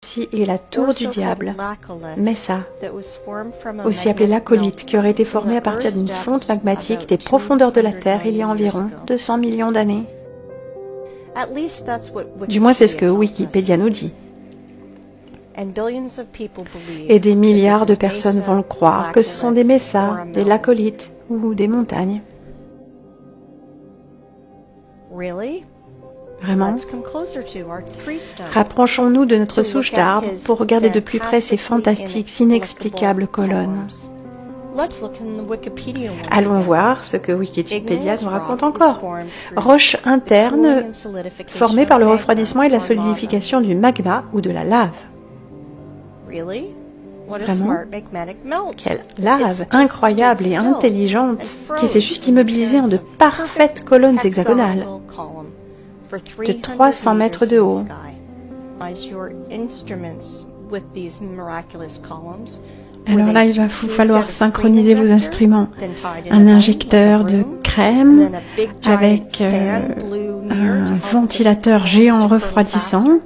Celle-ci est la tour du diable, Mesa, aussi appelée l'acolite, qui aurait été formée à partir d'une fonte magmatique des profondeurs de la Terre il y a environ 200 millions d'années. Du moins, c'est ce que Wikipédia nous dit. Et des milliards de personnes vont le croire que ce sont des messas, des lacolites ou des montagnes. Vraiment? Rapprochons-nous de notre souche d'arbre pour regarder de plus près ces fantastiques, inexplicables colonnes. Allons voir ce que Wikipédia nous raconte encore. Roches internes formées par le refroidissement et la solidification du magma ou de la lave. Vraiment? Quelle lave incroyable et intelligente qui s'est juste immobilisée en de parfaites colonnes hexagonales de 300 mètres de haut. Alors là, il va vous falloir synchroniser vos instruments. Un injecteur de crème avec un ventilateur géant refroidissant.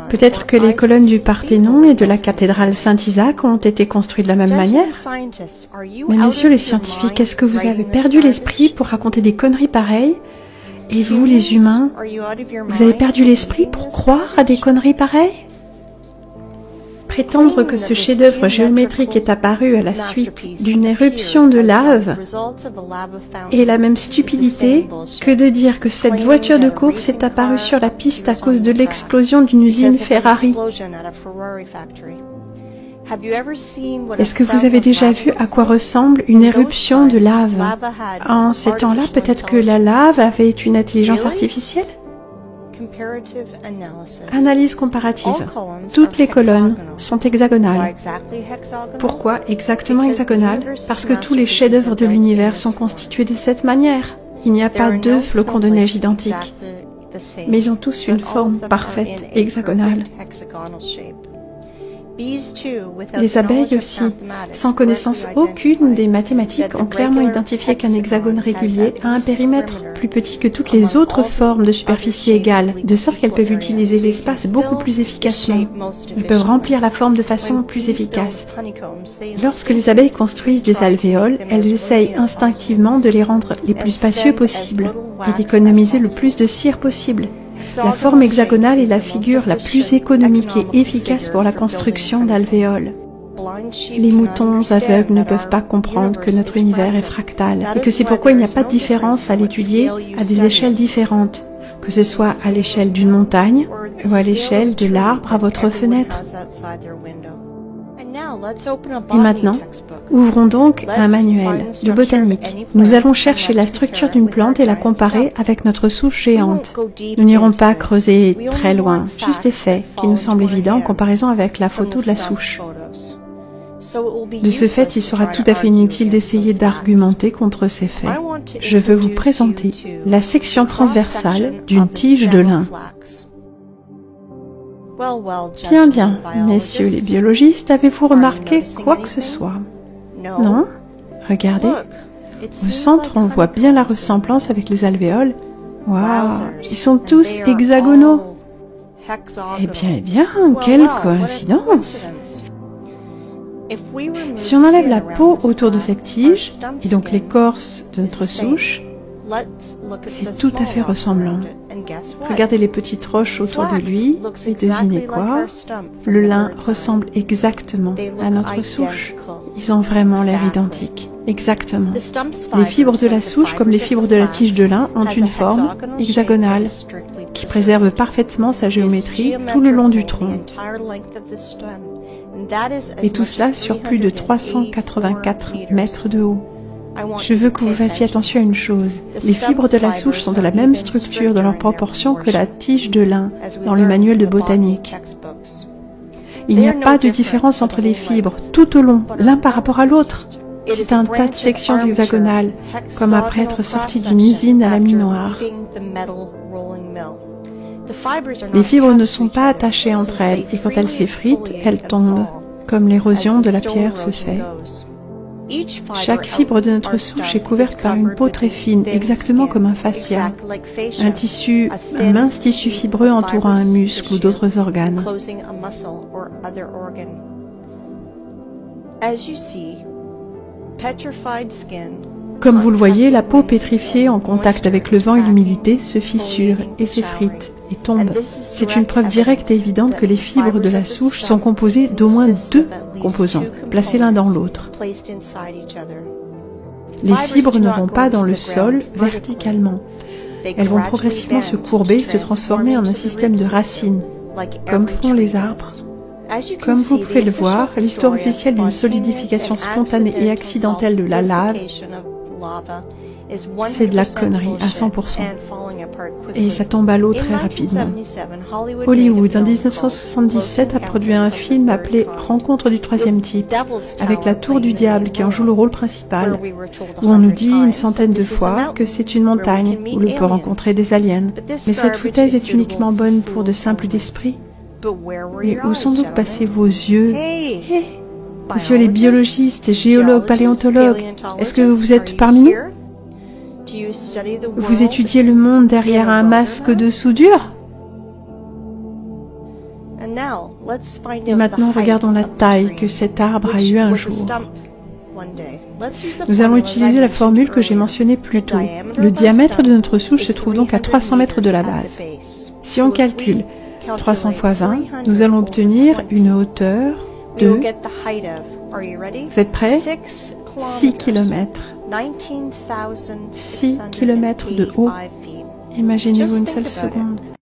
Peut-être que les colonnes du Parthénon et de la cathédrale Saint-Isaac ont été construites de la même manière. Mais messieurs les scientifiques, est-ce que vous avez perdu l'esprit pour raconter des conneries pareilles? Et vous, les humains, vous avez perdu l'esprit pour croire à des conneries pareilles? Prétendre que ce chef-d'œuvre géométrique est apparu à la suite d'une éruption de lave est la même stupidité que de dire que cette voiture de course est apparue sur la piste à cause de l'explosion d'une usine Ferrari. Est-ce que vous avez déjà vu à quoi ressemble une éruption de lave? En ces temps-là, peut-être que la lave avait une intelligence artificielle? Analyse comparative. Toutes les colonnes sont hexagonales. Pourquoi exactement hexagonales? Parce que tous les chefs-d'œuvre de l'univers sont constitués de cette manière. Il n'y a pas deux flocons de neige identiques, mais ils ont tous une forme parfaite hexagonale. Les abeilles aussi, sans connaissance aucune des mathématiques, ont clairement identifié qu'un hexagone régulier a un périmètre plus petit que toutes les autres formes de superficie égale, de sorte qu'elles peuvent utiliser l'espace beaucoup plus efficacement. Elles peuvent remplir la forme de façon plus efficace. Lorsque les abeilles construisent des alvéoles, elles essayent instinctivement de les rendre les plus spacieux possibles et d'économiser le plus de cire possible. La forme hexagonale est la figure la plus économique et efficace pour la construction d'alvéoles. Les moutons aveugles ne peuvent pas comprendre que notre univers est fractal et que c'est pourquoi il n'y a pas de différence à l'étudier à des échelles différentes, que ce soit à l'échelle d'une montagne ou à l'échelle de l'arbre à votre fenêtre. Et maintenant, ouvrons donc un manuel de botanique. Nous allons chercher la structure d'une plante et la comparer avec notre souche géante. Nous n'irons pas creuser très loin, juste des faits qui nous semblent évidents en comparaison avec la photo de la souche. De ce fait, il sera tout à fait inutile d'essayer d'argumenter contre ces faits. Je veux vous présenter la section transversale d'une tige de lin. Bien, bien, messieurs les biologistes, avez-vous remarqué quoi que ce soit? Non? Regardez. Au centre, on voit bien la ressemblance avec les alvéoles. Waouh! Ils sont tous hexagonaux. Eh bien, quelle coïncidence! Si on enlève la peau autour de cette tige, et donc l'écorce de notre souche, c'est tout à fait ressemblant. Regardez les petites roches autour de lui et devinez quoi? Le lin ressemble exactement à notre souche. Ils ont vraiment l'air identiques. Exactement. Les fibres de la souche, comme les fibres de la tige de lin, ont une forme hexagonale qui préserve parfaitement sa géométrie tout le long du tronc. Et tout cela sur plus de 384 mètres de haut. Je veux que vous fassiez attention à une chose. Les fibres de la souche sont de la même structure dans leurs proportions que la tige de lin dans le manuel de botanique. Il n'y a pas de différence entre les fibres tout au long, l'un par rapport à l'autre. C'est un tas de sections hexagonales, comme après être sorti d'une usine à laminoir. Les fibres ne sont pas attachées entre elles et quand elles s'effritent, elles tombent, comme l'érosion de la pierre se fait. Chaque fibre de notre souche est couverte par une peau très fine, exactement comme un fascia, un mince tissu fibreux entourant un muscle ou d'autres organes. Comme vous le voyez, la peau pétrifiée en contact avec le vent et l'humidité se fissure et s'effrite et tombe. C'est une preuve directe et évidente que les fibres de la souche sont composées d'au moins 2 composants, placés l'un dans l'autre. Les fibres ne vont pas dans le sol verticalement. Elles vont progressivement se courber et se transformer en un système de racines, comme font les arbres. Comme vous pouvez le voir, l'histoire officielle d'une solidification spontanée et accidentelle de la lave, c'est de la connerie à 100%. Et ça tombe à l'eau très rapidement. Hollywood, en 1977, a produit un film appelé Rencontre du troisième type, avec la tour du diable qui en joue le rôle principal, où on nous dit une centaine de fois que c'est une montagne où l'on peut rencontrer des aliens. Mais cette foutaise est uniquement bonne pour de simples d'esprit. Et où sont donc passés vos yeux? Monsieur les biologistes, géologues, paléontologues, est-ce que vous êtes parmi nous? Vous étudiez le monde derrière un masque de soudure? Et maintenant, regardons la taille que cet arbre a eu un jour. Nous allons utiliser la formule que j'ai mentionnée plus tôt. Le diamètre de notre souche se trouve donc à 300 mètres de la base. Si on calcule 300 fois 20, nous allons obtenir une hauteur de... Vous êtes prêts? 6 km. 6 km de haut. Imaginez-vous une seule seconde.